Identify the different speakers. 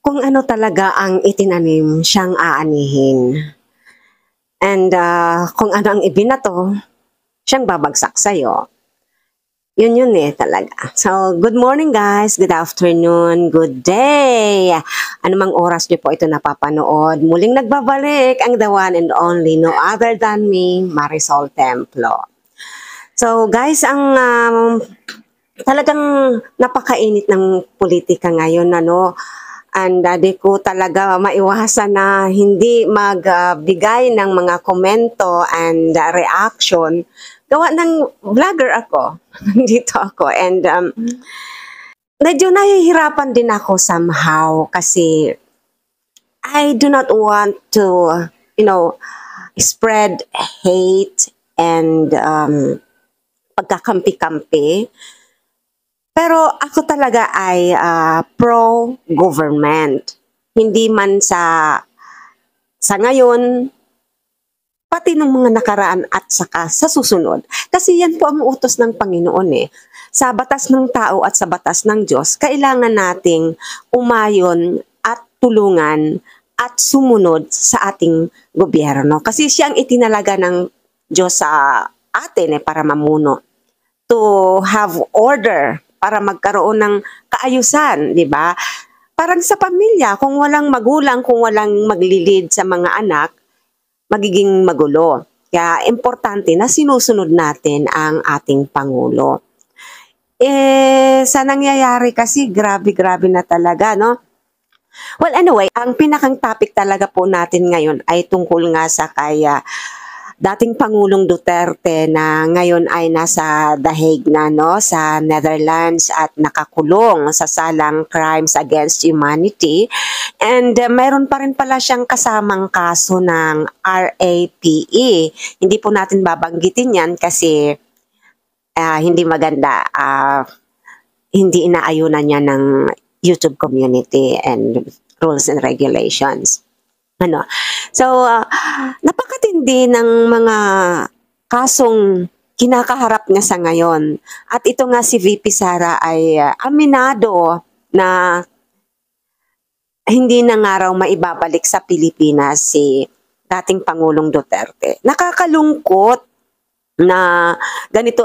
Speaker 1: kung ano talaga ang itinanim, siyang aanihin. And kung ano ang ibinato, siyang babagsak sa'yo. Yun talaga. So, good morning guys, good afternoon, good day. Anumang oras niyo po ito napapanood, muling nagbabalik ang the one and only, no other than me, Marisol Templo. So guys, ang talagang napakainit ng politika ngayon, ano? And di ko talaga maiwasan na hindi magbigay ng mga komento and reaction. Gawa ng vlogger ako. Dito ako. And medyo nahihirapan din ako somehow kasi I do not want to, spread hate and pagkakampi-kampi. Pero ako talaga ay pro-government. Hindi man sa ngayon, pati ng mga nakaraan at saka sa susunod. Kasi yan po ang utos ng Panginoon eh. Sa batas ng tao at sa batas ng Diyos, kailangan nating umayon at tulungan at sumunod sa ating gobyerno. Kasi siya ang itinalaga ng Diyos sa atin para mamuno. To have order, para magkaroon ng kaayusan, di ba? Parang sa pamilya, kung walang magulang, kung walang maglilid sa mga anak, magiging magulo. Kaya importante na sinusunod natin ang ating Pangulo. Sa nangyayari kasi, grabe-grabe na talaga, no? Well, anyway, ang pinakang topic talaga po natin ngayon ay tungkol nga sa kaya dating Pangulong Duterte na ngayon ay nasa The Hague na, no, sa Netherlands at nakakulong sa salang crimes against humanity. And mayroon pa rin pala siyang kasamang kaso ng RAPE. Hindi po natin babanggitin yan kasi hindi maganda. Hindi inaayunan niya ng YouTube community and rules and regulations. So, napakatindi ng mga kasong kinakaharap niya sa ngayon. At ito nga si VP Sara ay aminado na hindi na nga raw maibabalik sa Pilipinas si dating Pangulong Duterte. Nakakalungkot na ganito